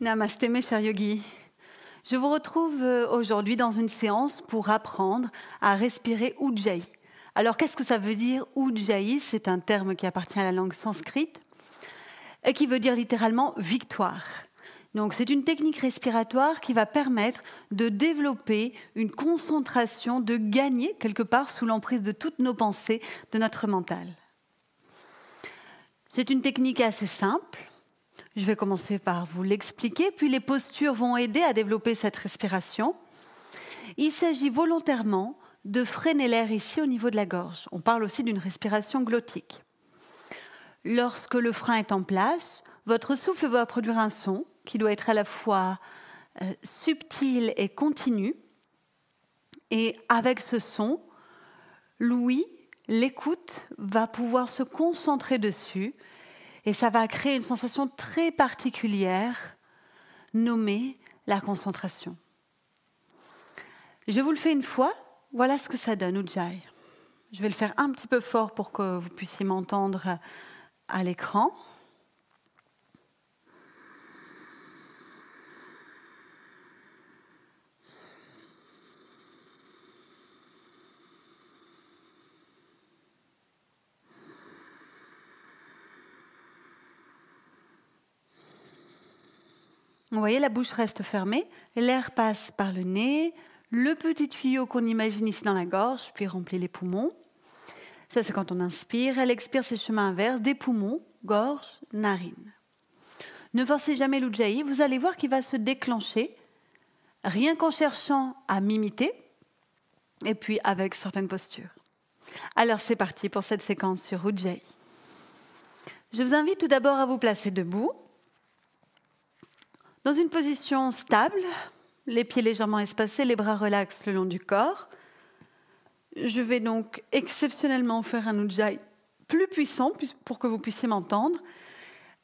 Namasté mes chers yogis. Je vous retrouve aujourd'hui dans une séance pour apprendre à respirer Ujjayi. Alors qu'est-ce que ça veut dire Ujjayi? C'est un terme qui appartient à la langue sanskrite et qui veut dire littéralement victoire. Donc c'est une technique respiratoire qui va permettre de développer une concentration, de gagner quelque part sous l'emprise de toutes nos pensées, de notre mental. C'est une technique assez simple. Je vais commencer par vous l'expliquer, puis les postures vont aider à développer cette respiration. Il s'agit volontairement de freiner l'air ici au niveau de la gorge. On parle aussi d'une respiration glottique. Lorsque le frein est en place, votre souffle va produire un son qui doit être à la fois subtil et continu. Et avec ce son, l'ouïe, l'écoute, va pouvoir se concentrer dessus. Et ça va créer une sensation très particulière, nommée la concentration. Je vous le fais une fois, voilà ce que ça donne, Ujjayi. Je vais le faire un petit peu fort pour que vous puissiez m'entendre à l'écran. Vous voyez, la bouche reste fermée, l'air passe par le nez, le petit tuyau qu'on imagine ici dans la gorge, puis remplit les poumons. Ça, c'est quand on inspire. Elle expire, c'est le chemin inverse, des poumons, gorge, narine. Ne forcez jamais l'Ujjayi, vous allez voir qu'il va se déclencher, rien qu'en cherchant à m'imiter, et puis avec certaines postures. Alors, c'est parti pour cette séquence sur Ujjayi. Je vous invite tout d'abord à vous placer debout, dans une position stable, les pieds légèrement espacés, les bras relaxent le long du corps. Je vais donc exceptionnellement faire un Ujjayi plus puissant pour que vous puissiez m'entendre.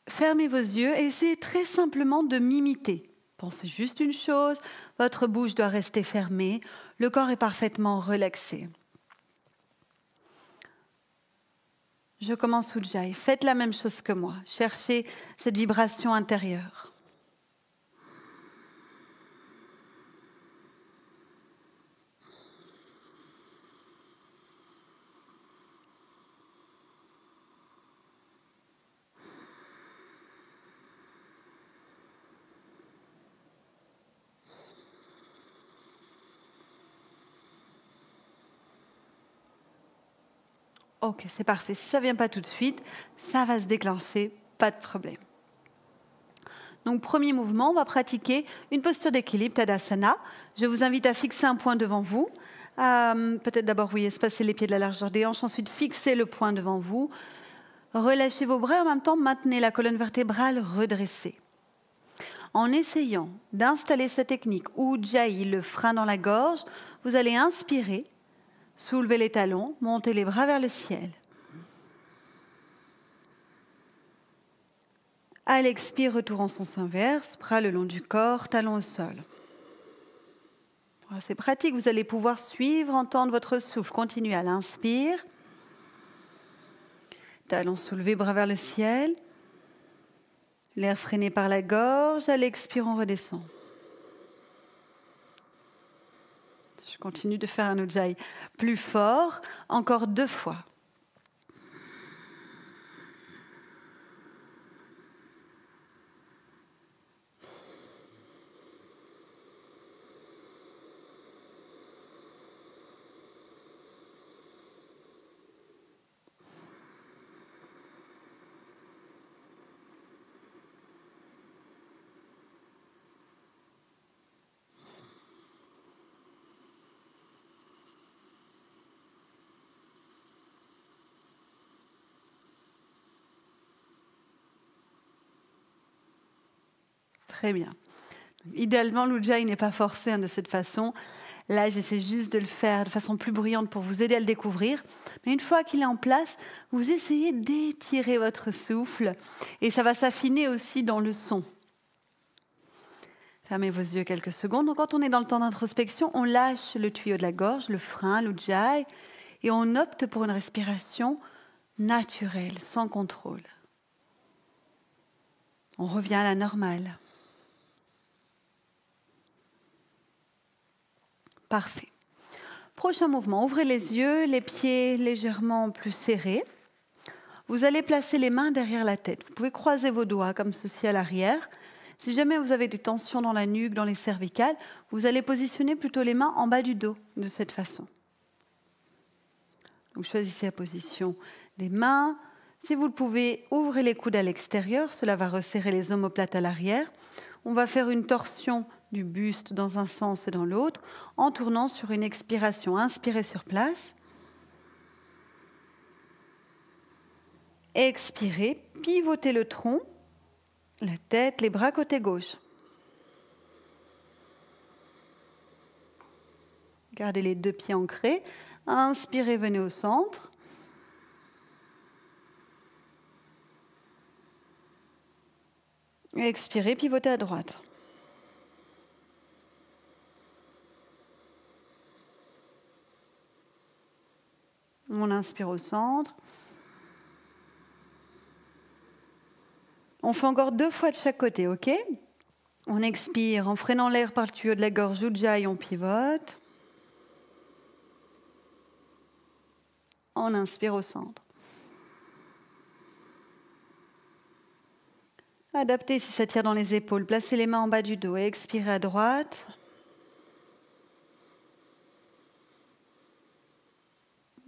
Fermez vos yeux et essayez très simplement de m'imiter. Pensez juste une chose, votre bouche doit rester fermée, le corps est parfaitement relaxé. Je commence Ujjayi. Faites la même chose que moi. Cherchez cette vibration intérieure. Ok, c'est parfait. Si ça ne vient pas tout de suite, ça va se déclencher, pas de problème. Donc, premier mouvement, on va pratiquer une posture d'équilibre, Tadasana. Je vous invite à fixer un point devant vous. Peut-être d'abord, vous espacer les pieds de la largeur des hanches, ensuite fixez le point devant vous. Relâchez vos bras et en même temps, maintenez la colonne vertébrale redressée. En essayant d'installer cette technique Ujjayi, le frein dans la gorge, vous allez inspirer. Soulevez les talons, montez les bras vers le ciel. À l'expire, retour en sens inverse, bras le long du corps, talons au sol. C'est pratique, vous allez pouvoir suivre, entendre votre souffle. Continuez à l'inspire. Talons soulevés, bras vers le ciel. L'air freiné par la gorge, à l'expire, on redescend. Je continue de faire un Ujjayi plus fort, encore 2 fois. Très bien. Idéalement, l'Ujjayi n'est pas forcé de cette façon. Là, j'essaie juste de le faire de façon plus bruyante pour vous aider à le découvrir. Mais une fois qu'il est en place, vous essayez d'étirer votre souffle et ça va s'affiner aussi dans le son. Fermez vos yeux quelques secondes. Donc, quand on est dans le temps d'introspection, on lâche le tuyau de la gorge, le frein, l'Ujjayi, et on opte pour une respiration naturelle, sans contrôle. On revient à la normale. Parfait. Prochain mouvement, ouvrez les yeux, les pieds légèrement plus serrés. Vous allez placer les mains derrière la tête. Vous pouvez croiser vos doigts comme ceci à l'arrière. Si jamais vous avez des tensions dans la nuque, dans les cervicales, vous allez positionner plutôt les mains en bas du dos, de cette façon. Donc choisissez la position des mains. Si vous le pouvez, ouvrez les coudes à l'extérieur. Cela va resserrer les omoplates à l'arrière. On va faire une torsion du buste dans un sens et dans l'autre, en tournant sur une expiration. Inspirez sur place. Expirez, pivotez le tronc, la tête, les bras côté gauche. Gardez les deux pieds ancrés. Inspirez, venez au centre. Expirez, pivotez à droite. On inspire au centre. On fait encore 2 fois de chaque côté, ok? On expire en freinant l'air par le tuyau de la gorge, Ujjayi, on pivote. On inspire au centre. Adaptez si ça tire dans les épaules. Placez les mains en bas du dos et expirez à droite.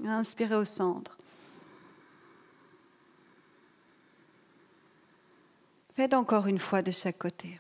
Inspirez au centre. Faites encore une fois de chaque côté.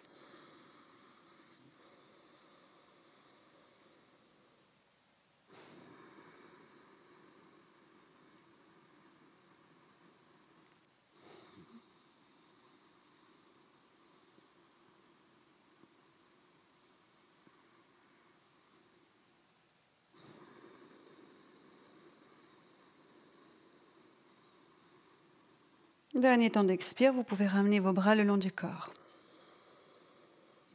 Dernier temps d'expire, vous pouvez ramener vos bras le long du corps.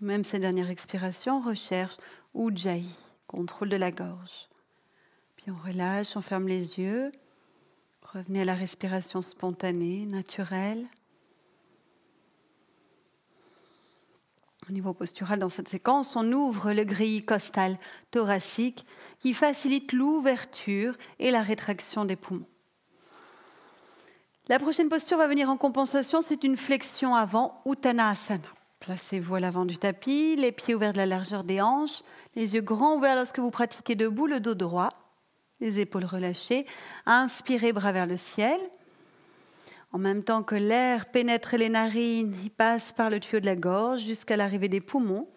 Même ces dernières expirations, recherche Ujjayi, contrôle de la gorge. Puis on relâche, on ferme les yeux. Revenez à la respiration spontanée, naturelle. Au niveau postural, dans cette séquence, on ouvre le grillis costal thoracique qui facilite l'ouverture et la rétraction des poumons. La prochaine posture va venir en compensation, c'est une flexion avant, Uttanasana. Placez-vous à l'avant du tapis, les pieds ouverts de la largeur des hanches, les yeux grands ouverts lorsque vous pratiquez debout, le dos droit, les épaules relâchées. Inspirez, bras vers le ciel. En même temps que l'air pénètre les narines, il passe par le tuyau de la gorge jusqu'à l'arrivée des poumons.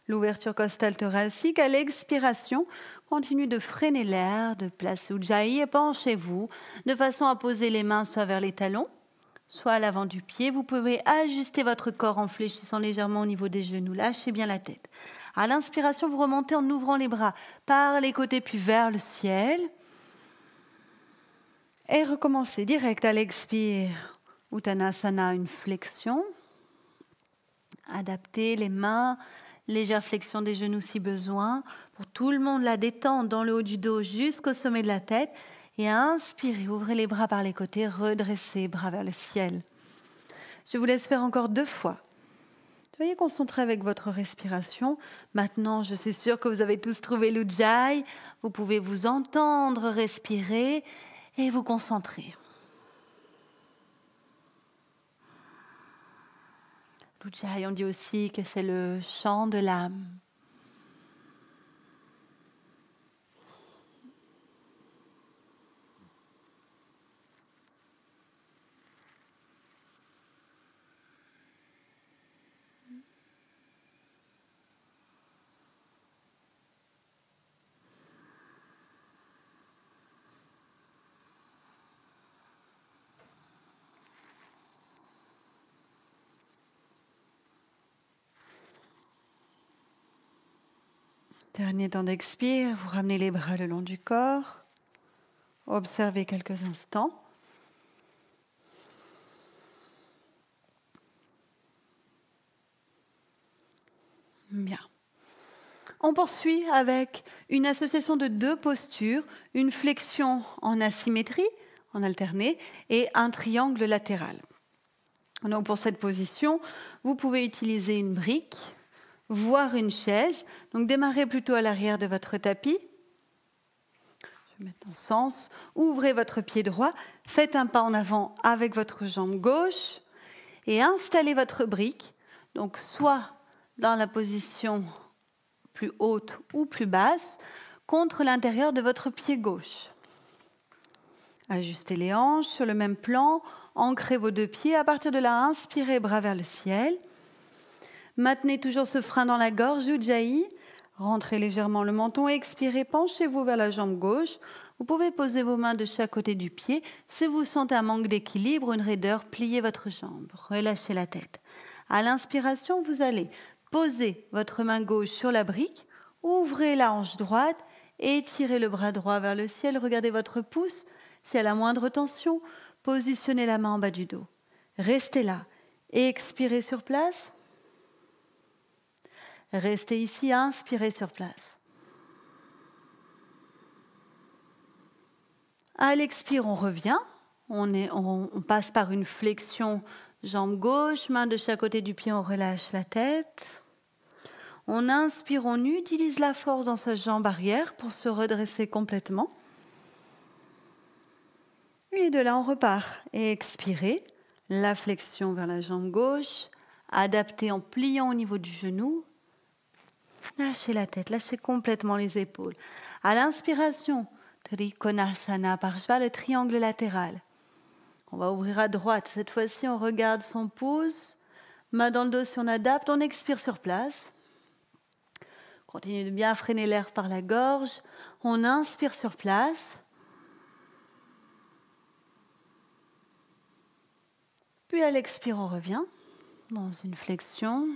L'ouverture costale thoracique, à l'expiration, continue de freiner l'air, de placer Ujjayi et penchez-vous de façon à poser les mains soit vers les talons, soit à l'avant du pied. Vous pouvez ajuster votre corps en fléchissant légèrement au niveau des genoux. Lâchez bien la tête. À l'inspiration, vous remontez en ouvrant les bras par les côtés puis vers le ciel. Et recommencez direct à l'expire. Uttanasana, une flexion. Adaptez les mains. Légère flexion des genoux si besoin. Pour tout le monde, la détente dans le haut du dos jusqu'au sommet de la tête. Et inspirez, ouvrez les bras par les côtés, redressez, bras vers le ciel. Je vous laisse faire encore 2 fois. Soyez concentrés avec votre respiration. Maintenant, je suis sûre que vous avez tous trouvé l'Ujjayi. Vous pouvez vous entendre respirer et vous concentrer. L'Ujjayi, on dit aussi que c'est le chant de l'âme. Dernier temps d'expire, vous ramenez les bras le long du corps. Observez quelques instants. Bien. On poursuit avec une association de 2 postures, une flexion en asymétrie, en alterné, et un triangle latéral. Donc pour cette position, vous pouvez utiliser une brique. voire une chaise. Donc démarrez plutôt à l'arrière de votre tapis. Je vais mettre en sens. Ouvrez votre pied droit, faites un pas en avant avec votre jambe gauche et installez votre brique. Donc soit dans la position plus haute ou plus basse, contre l'intérieur de votre pied gauche. Ajustez les hanches sur le même plan, ancrez vos deux pieds. À partir de là, inspirez, bras vers le ciel. Maintenez toujours ce frein dans la gorge, Ujjayi. Rentrez légèrement le menton, expirez, penchez-vous vers la jambe gauche. Vous pouvez poser vos mains de chaque côté du pied. Si vous sentez un manque d'équilibre ou une raideur, pliez votre jambe, relâchez la tête. À l'inspiration, vous allez poser votre main gauche sur la brique, ouvrez la hanche droite, étirez le bras droit vers le ciel, regardez votre pouce. Si à la moindre tension, positionnez la main en bas du dos. Restez là. Expirez sur place. Restez ici, inspirez sur place. À l'expire, on revient. On passe par une flexion jambe gauche, main de chaque côté du pied, on relâche la tête. On inspire, on utilise la force dans sa jambe arrière pour se redresser complètement. Et de là, on repart. Et expirez, la flexion vers la jambe gauche, adaptez en pliant au niveau du genou. Lâchez la tête, lâchez complètement les épaules. À l'inspiration, Trikonasana Parshva, le triangle latéral. On va ouvrir à droite. Cette fois-ci, on regarde son pouce. Main dans le dos si on adapte. On expire sur place. Continuez de bien freiner l'air par la gorge. On inspire sur place. Puis à l'expire, on revient dans une flexion.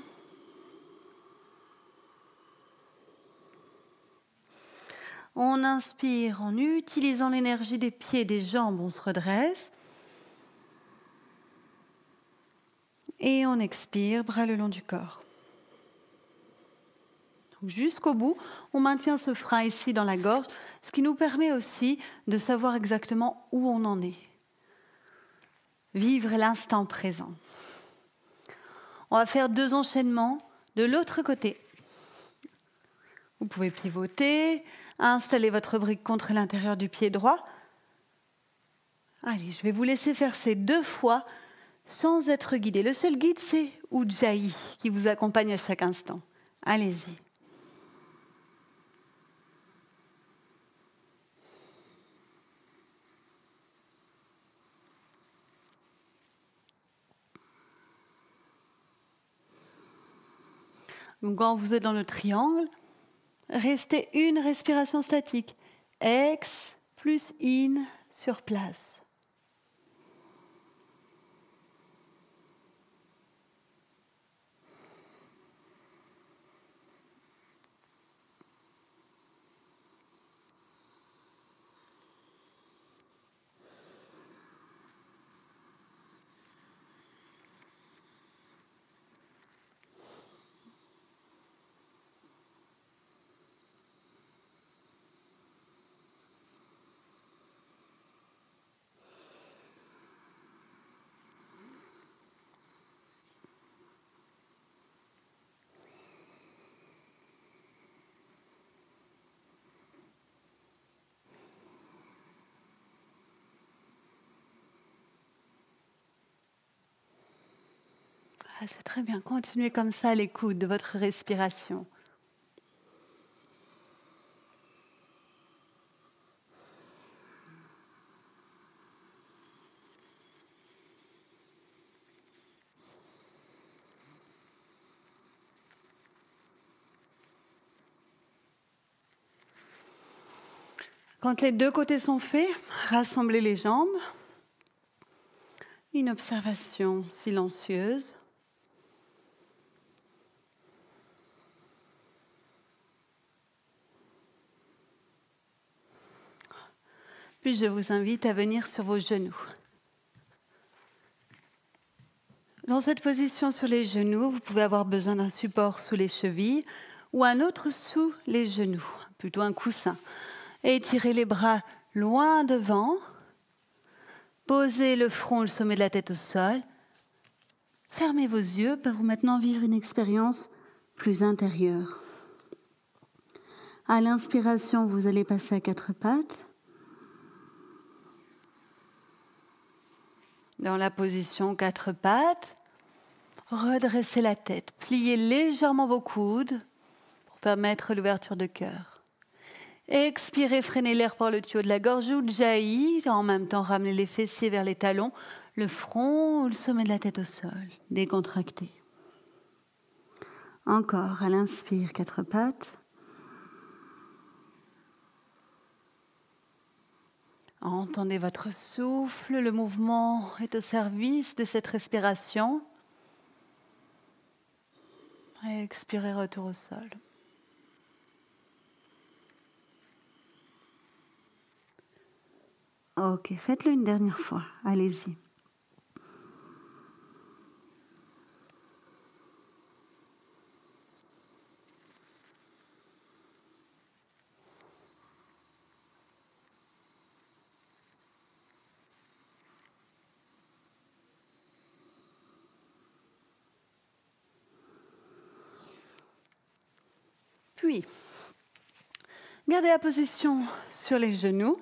On inspire en utilisant l'énergie des pieds et des jambes, on se redresse. Et on expire, bras le long du corps. Jusqu'au bout, on maintient ce frein ici dans la gorge, ce qui nous permet aussi de savoir exactement où on en est. Vivre l'instant présent. On va faire 2 enchaînements de l'autre côté. Vous pouvez pivoter, installer votre brique contre l'intérieur du pied droit. Allez, je vais vous laisser faire ces 2 fois sans être guidé. Le seul guide, c'est Ujjayi qui vous accompagne à chaque instant. Allez-y. Donc, quand vous êtes dans le triangle, restez une respiration statique. Ex plus in sur place. Ah, c'est très bien. Continuez comme ça à l'écoute de votre respiration. Quand les 2 côtés sont faits, rassemblez les jambes. Une observation silencieuse. Puis je vous invite à venir sur vos genoux. Dans cette position sur les genoux, vous pouvez avoir besoin d'un support sous les chevilles ou un autre sous les genoux, plutôt un coussin. Étirez les bras loin devant. Posez le front, le sommet de la tête au sol. Fermez vos yeux pour maintenant vivre une expérience plus intérieur. À l'inspiration, vous allez passer à 4 pattes. Dans la position 4 pattes, redressez la tête, pliez légèrement vos coudes pour permettre l'ouverture de cœur. Expirez, freinez l'air par le tuyau de la gorge ou jaillit, en même temps ramenez les fessiers vers les talons, le front ou le sommet de la tête au sol, décontracté. Encore, à l'inspire, 4 pattes. Entendez votre souffle, le mouvement est au service de cette respiration. Expirez, retour au sol. Ok, faites-le une dernière fois, allez-y. Puis, gardez la position sur les genoux,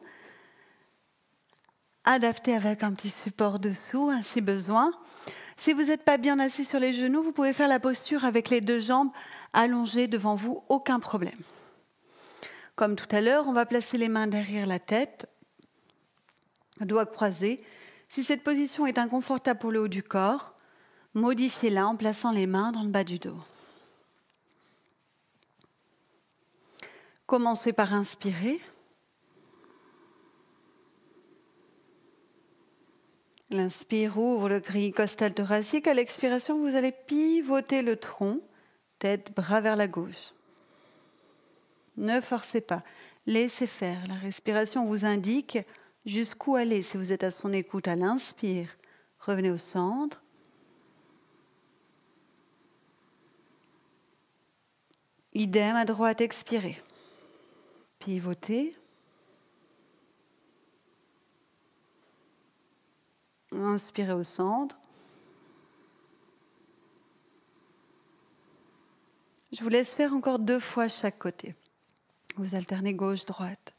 adaptez avec un petit support dessous, si besoin. Si vous n'êtes pas bien assis sur les genoux, vous pouvez faire la posture avec les 2 jambes allongées devant vous, aucun problème. Comme tout à l'heure, on va placer les mains derrière la tête, doigts croisés. Si cette position est inconfortable pour le haut du corps, modifiez-la en plaçant les mains dans le bas du dos. Commencez par inspirer. L'inspire ouvre le grille costal thoracique. À l'expiration, vous allez pivoter le tronc, tête, bras vers la gauche. Ne forcez pas, laissez faire. La respiration vous indique jusqu'où aller. Si vous êtes à son écoute à l'inspire, revenez au centre. Idem à droite, expirez. Pivotez. Inspirez au centre. Je vous laisse faire encore 2 fois chaque côté. Vous alternez gauche-droite.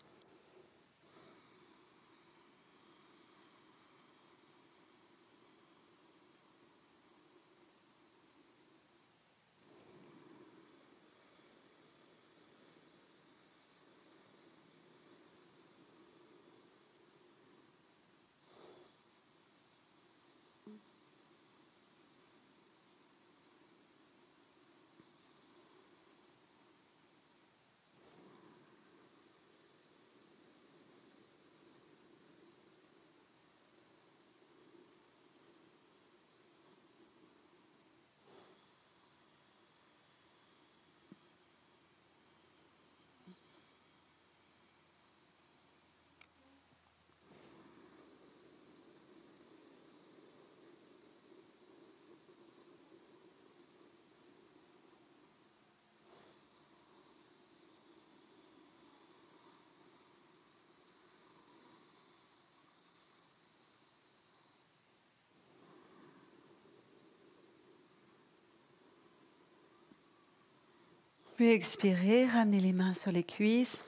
Puis expirez, ramenez les mains sur les cuisses.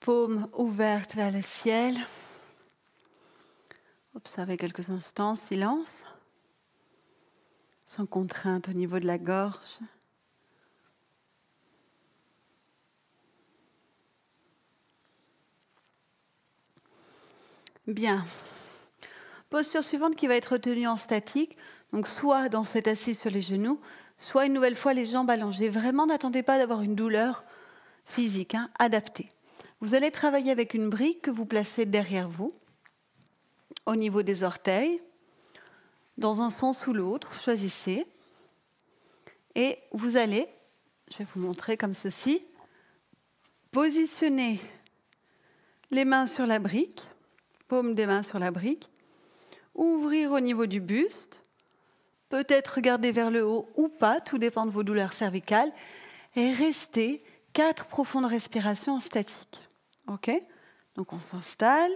Paumes ouvertes vers le ciel. Observez quelques instants, silence. Sans contrainte au niveau de la gorge. Bien. Posture suivante qui va être tenue en statique. Donc soit dans cette assise sur les genoux, soit une nouvelle fois les jambes allongées. Vraiment, n'attendez pas d'avoir une douleur physique, adaptée. Vous allez travailler avec une brique que vous placez derrière vous, au niveau des orteils, dans un sens ou l'autre, vous choisissez. Et vous allez, je vais vous montrer comme ceci, positionner les mains sur la brique, paume des mains sur la brique, ouvrir au niveau du buste, peut-être regarder vers le haut ou pas, tout dépend de vos douleurs cervicales, et rester 4 profondes respirations statiques. Ok ? Donc on s'installe.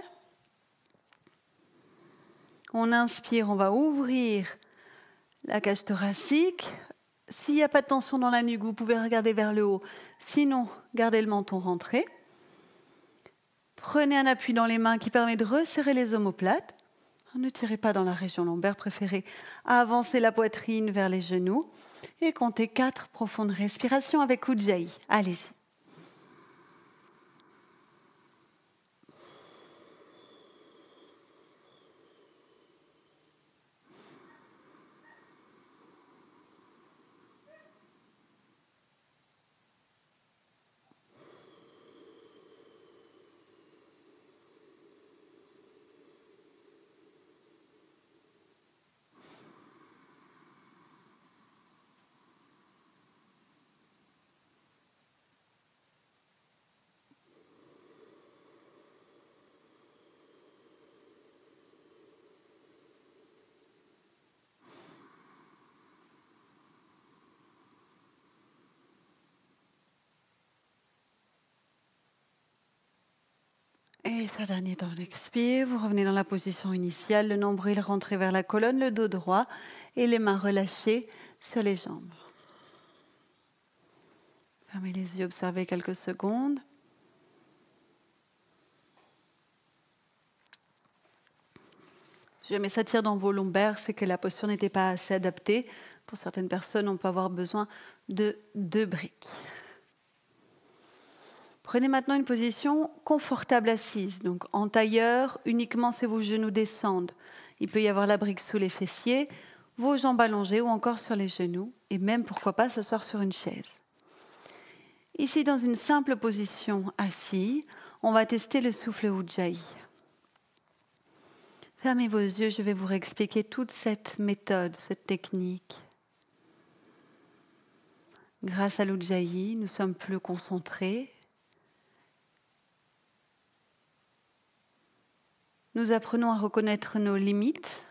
On inspire, on va ouvrir la cage thoracique, S'il n'y a pas de tension dans la nuque, vous pouvez regarder vers le haut. Sinon, gardez le menton rentré. Prenez un appui dans les mains qui permet de resserrer les omoplates. Ne tirez pas dans la région lombaire, préférez avancer la poitrine vers les genoux et comptez 4 profondes respirations avec Ujjayi. Allez-y. Et sur le dernier temps d'expire, vous revenez dans la position initiale, le nombril rentré vers la colonne, le dos droit et les mains relâchées sur les jambes. Fermez les yeux, observez quelques secondes. Si jamais ça tire dans vos lombaires, c'est que la posture n'était pas assez adaptée. Pour certaines personnes, on peut avoir besoin de 2 briques. Prenez maintenant une position confortable assise. Donc en tailleur, uniquement si vos genoux descendent. Il peut y avoir la brique sous les fessiers, vos jambes allongées ou encore sur les genoux. Et même, pourquoi pas, s'asseoir sur une chaise. Ici, dans une simple position assise, on va tester le souffle Ujjayi. Fermez vos yeux, je vais vous réexpliquer toute cette méthode, cette technique. Grâce à l'Ujjayi, nous sommes plus concentrés. Nous apprenons à reconnaître nos limites,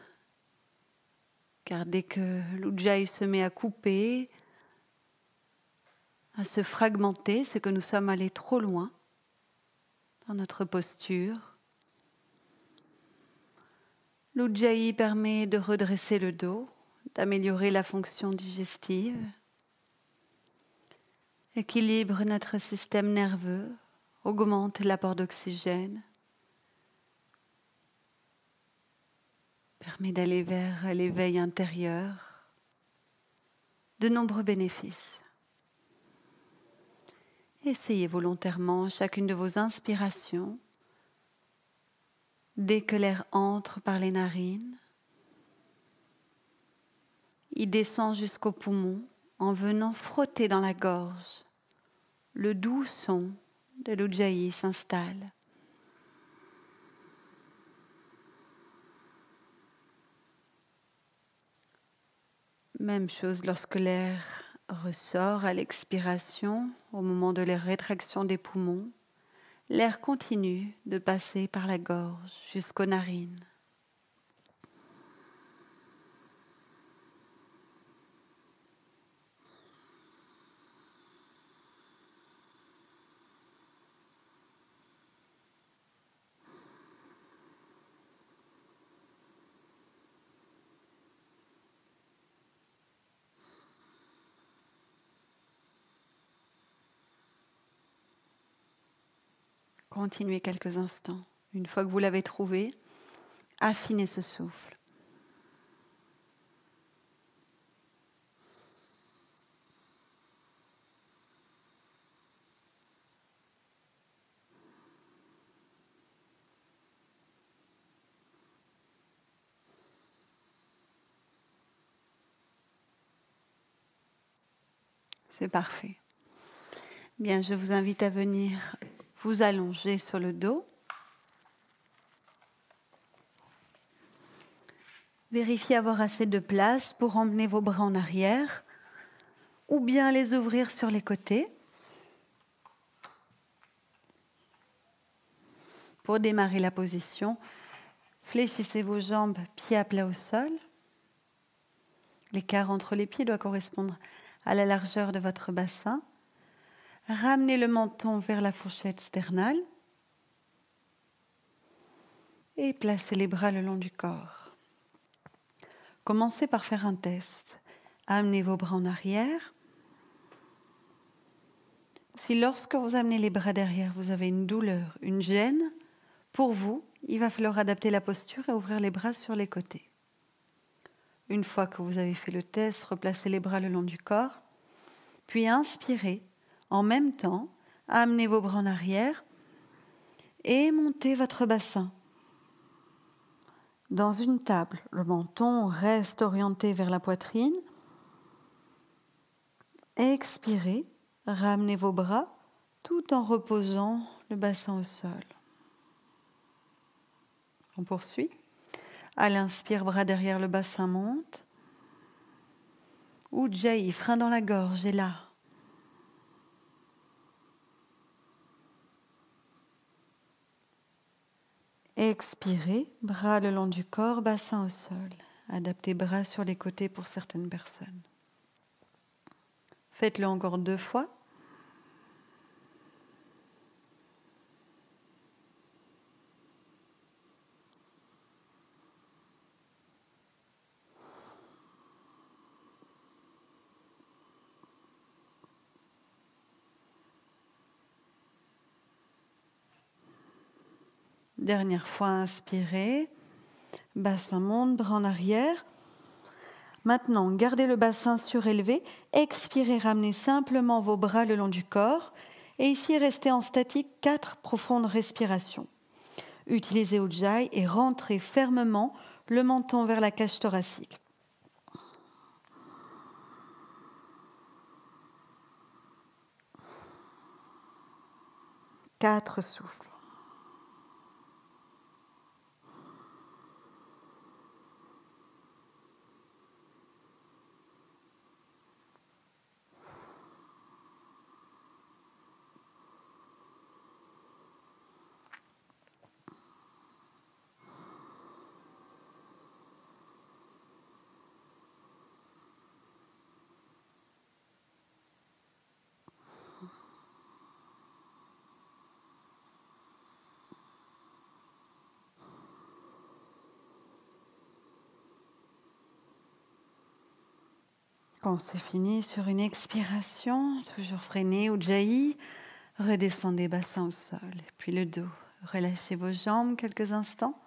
car dès que l'Ujjayi se met à couper, à se fragmenter, c'est que nous sommes allés trop loin dans notre posture. L'Ujjayi permet de redresser le dos, d'améliorer la fonction digestive, équilibre notre système nerveux, augmente l'apport d'oxygène, permet d'aller vers l'éveil intérieur, de nombreux bénéfices. Essayez volontairement chacune de vos inspirations. Dès que l'air entre par les narines, il descend jusqu'aux poumons en venant frotter dans la gorge. Le doux son de l'Ujjayi s'installe. Même chose lorsque l'air ressort à l'expiration, au moment de la rétraction des poumons. L'air continue de passer par la gorge jusqu'aux narines. Continuez quelques instants. Une fois que vous l'avez trouvé, affinez ce souffle. C'est parfait. Bien, je vous invite à venir vous allonger sur le dos. Vérifiez avoir assez de place pour emmener vos bras en arrière ou bien les ouvrir sur les côtés. Pour démarrer la position, fléchissez vos jambes pieds à plat au sol. L'écart entre les pieds doit correspondre à la largeur de votre bassin. Ramenez le menton vers la fourchette sternale et placez les bras le long du corps. Commencez par faire un test. amenez vos bras en arrière. Si lorsque vous amenez les bras derrière, vous avez une douleur, une gêne, pour vous, il va falloir adapter la posture et ouvrir les bras sur les côtés. Une fois que vous avez fait le test, replacez les bras le long du corps, puis inspirez. En même temps, amenez vos bras en arrière et montez votre bassin. Dans une table, le menton reste orienté vers la poitrine. Expirez, ramenez vos bras tout en reposant le bassin au sol. On poursuit. À l'inspire, bras derrière le bassin monte. Ujjayi, frein dans la gorge, et là. Expirez, bras le long du corps, bassin au sol. Adaptez bras sur les côtés pour certaines personnes. Faites-le encore 2 fois. Dernière fois, inspirez. Bassin monte, bras en arrière. Maintenant, gardez le bassin surélevé. Expirez, ramenez simplement vos bras le long du corps. Et ici, restez en statique 4 profondes respirations. Utilisez Ujjayi et rentrez fermement le menton vers la cage thoracique. Quatre souffles. Quand c'est fini, sur une expiration, toujours freinée, Ujjayi, redescendez bassin au sol. Et puis le dos. Relâchez vos jambes quelques instants.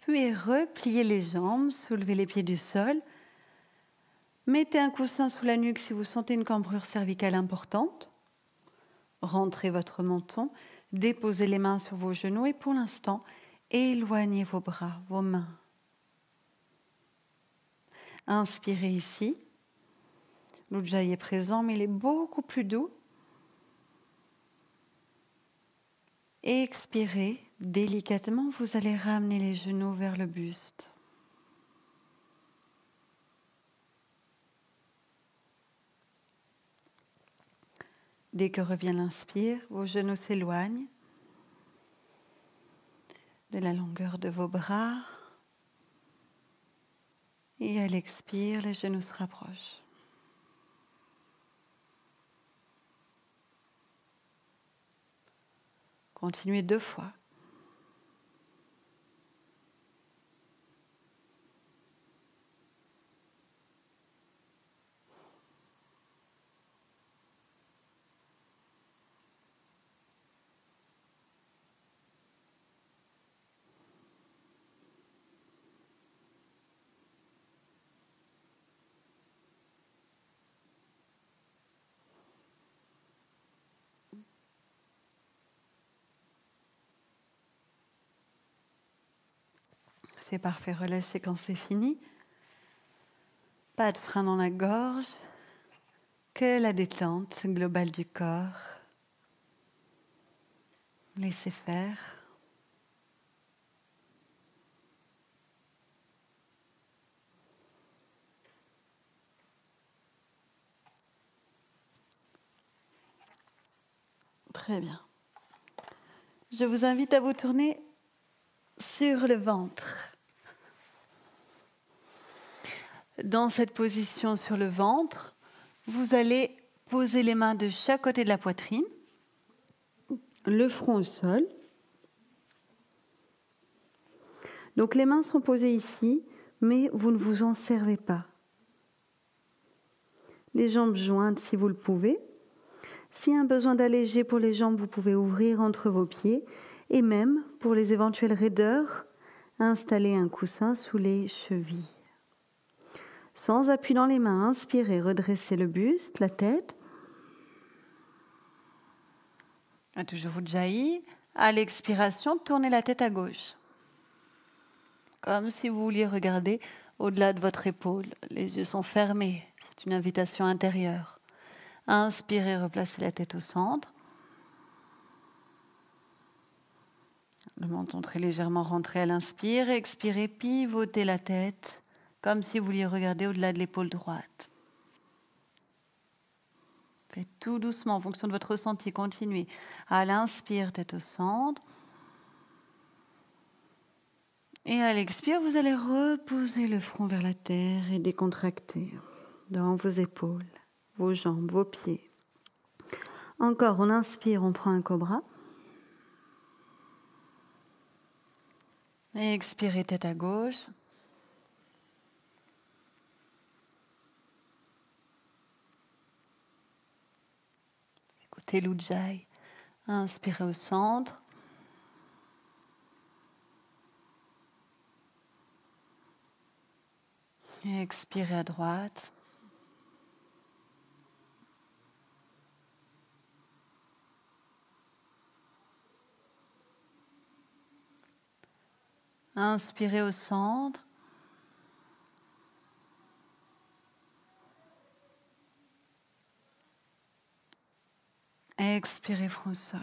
Puis repliez les jambes, soulevez les pieds du sol. Mettez un coussin sous la nuque si vous sentez une cambrure cervicale importante. Rentrez votre menton, déposez les mains sur vos genoux et pour l'instant, éloignez vos bras, vos mains. Inspirez ici. L'Ujjayi est présent, mais il est beaucoup plus doux. Expirez délicatement, vous allez ramener les genoux vers le buste. Dès que revient l'inspire, vos genoux s'éloignent de la longueur de vos bras. Et à l'expire, les genoux se rapprochent. Continuez 2 fois. C'est parfait, relâchez quand c'est fini. Pas de frein dans la gorge, que la détente globale du corps. Laissez faire. Très bien. Je vous invite à vous tourner sur le ventre. Dans cette position sur le ventre, vous allez poser les mains de chaque côté de la poitrine. le front au sol. Donc les mains sont posées ici, mais vous ne vous en servez pas. Les jambes jointes si vous le pouvez. S'il y a un besoin d'alléger pour les jambes, vous pouvez ouvrir entre vos pieds. Et même, pour les éventuelles raideurs, installer un coussin sous les chevilles. Sans appui dans les mains, inspirez, redressez le buste, la tête. Toujours Ujjayi. À l'expiration, tournez la tête à gauche. Comme si vous vouliez regarder au-delà de votre épaule. Les yeux sont fermés. C'est une invitation intérieure. Inspirez, replacez la tête au centre. Le menton très légèrement rentré à l'inspire. Expirez, pivotez la tête, comme si vous vouliez regarder au-delà de l'épaule droite. Faites tout doucement en fonction de votre ressenti. Continuez. À l'inspire, tête au centre. Et à l'expire, vous allez reposer le front vers la terre et décontracter dans vos épaules, vos jambes, vos pieds. Encore, on inspire, on prend un cobra. Et expirez, tête à gauche. Écoutez l'Ujjayi. Inspirez au centre. Et expirez à droite. Inspirez au centre. Expirez, front au sol.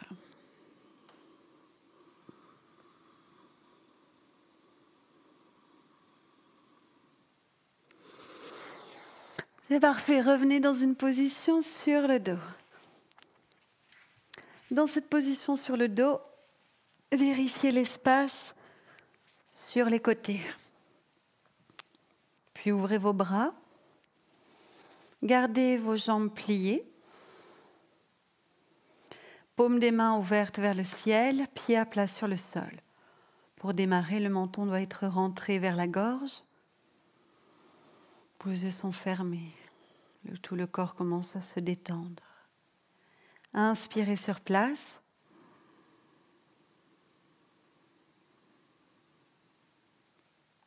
C'est parfait, revenez dans une position sur le dos. Dans cette position sur le dos, vérifiez l'espace sur les côtés. Puis ouvrez vos bras. Gardez vos jambes pliées. Paumes des mains ouvertes vers le ciel, pieds à plat sur le sol. Pour démarrer, le menton doit être rentré vers la gorge. Vos yeux sont fermés. Tout le corps commence à se détendre. Inspirez sur place.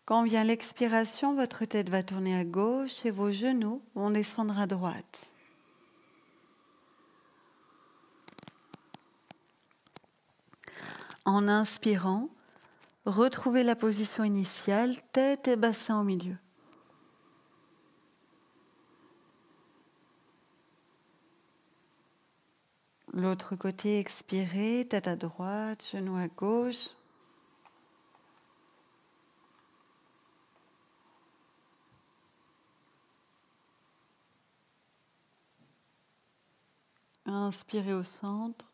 Quand vient l'expiration, votre tête va tourner à gauche et vos genoux vont descendre à droite. En inspirant, retrouvez la position initiale, tête et bassin au milieu. L'autre côté, expirez, tête à droite, genoux à gauche. Inspirez au centre.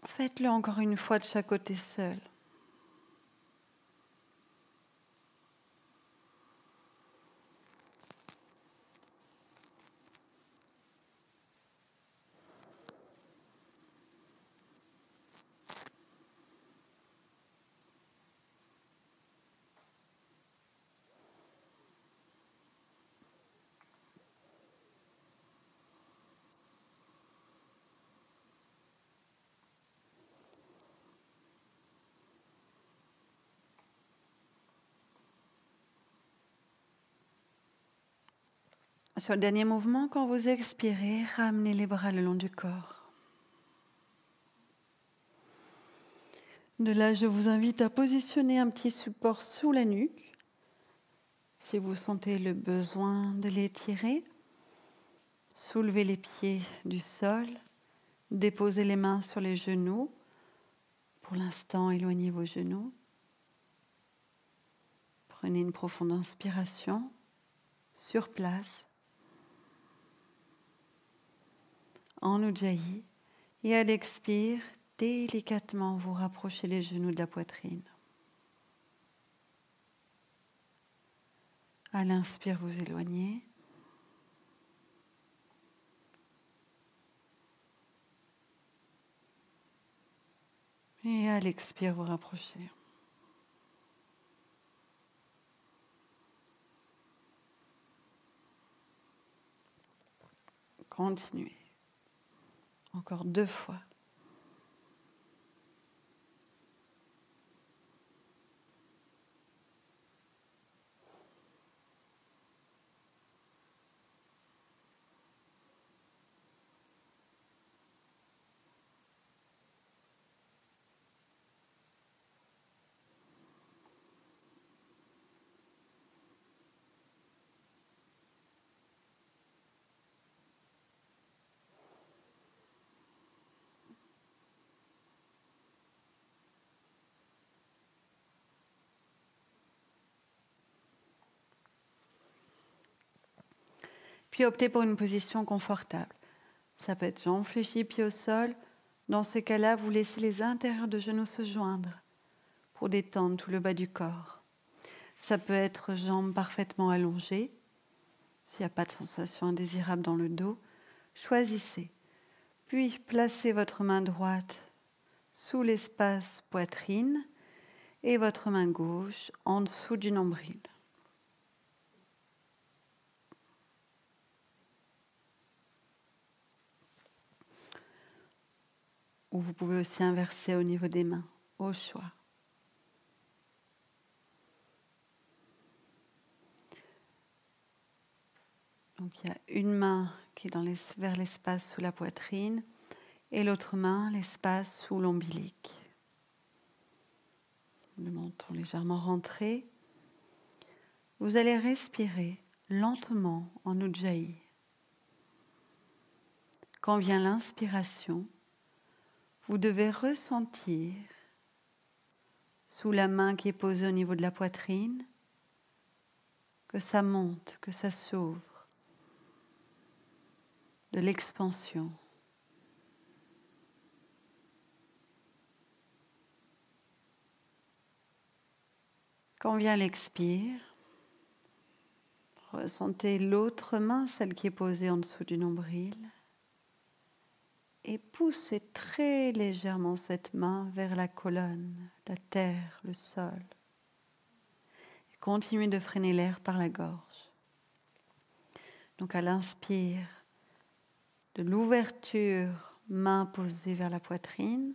Faites-le encore une fois de chaque côté seul. Sur le dernier mouvement, quand vous expirez, ramenez les bras le long du corps. De là, je vous invite à positionner un petit support sous la nuque. Si vous sentez le besoin de l'étirer, soulevez les pieds du sol, déposez les mains sur les genoux. Pour l'instant, éloignez vos genoux. Prenez une profonde inspiration sur place. En Ujjayi, et à l'expire, délicatement vous rapprochez les genoux de la poitrine. À l'inspire, vous éloignez. Et à l'expire, vous rapprochez. Continuez. Encore 2 fois. Puis optez pour une position confortable. Ça peut être jambes fléchies, pieds au sol. Dans ces cas-là, vous laissez les intérieurs de genoux se joindre pour détendre tout le bas du corps. Ça peut être jambes parfaitement allongées. S'il n'y a pas de sensation indésirable dans le dos, choisissez. Puis placez votre main droite sous l'espace poitrine et votre main gauche en dessous du nombril. Ou vous pouvez aussi inverser au niveau des mains, au choix. Donc il y a une main qui est vers l'espace sous la poitrine et l'autre main, l'espace sous l'ombilic. Le menton légèrement rentré. Vous allez respirer lentement en Ujjayi. Quand vient l'inspiration, vous devez ressentir sous la main qui est posée au niveau de la poitrine que ça monte, que ça s'ouvre, de l'expansion. Quand vient l'expire, ressentez l'autre main, celle qui est posée en dessous du nombril, et poussez très légèrement cette main vers la colonne, la terre, le sol. Et continuez de freiner l'air par la gorge. Donc à l'inspire, de l'ouverture, main posée vers la poitrine.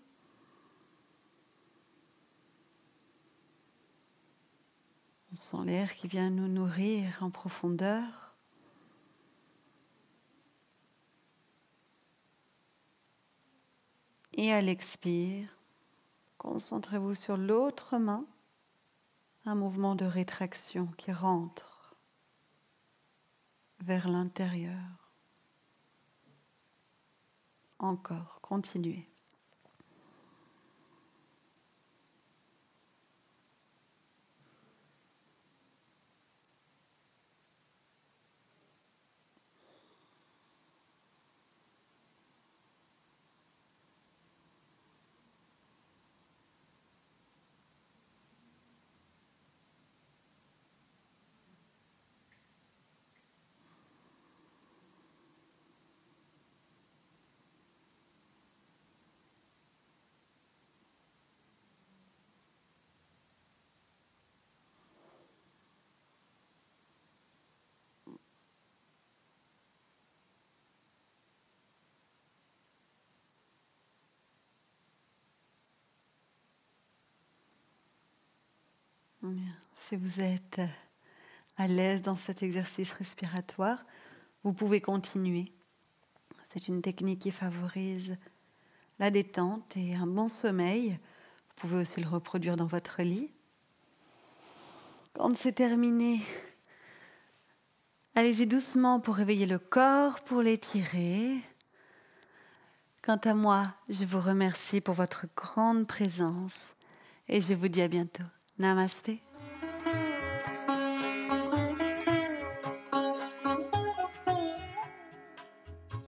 On sent l'air qui vient nous nourrir en profondeur. Et à l'expire, concentrez-vous sur l'autre main, un mouvement de rétraction qui rentre vers l'intérieur. Encore, continuez. Bien. Si vous êtes à l'aise dans cet exercice respiratoire, vous pouvez continuer. C'est une technique qui favorise la détente et un bon sommeil. Vous pouvez aussi le reproduire dans votre lit. Quand c'est terminé, allez-y doucement pour réveiller le corps, pour l'étirer. Quant à moi, je vous remercie pour votre grande présence et je vous dis à bientôt. Namasté.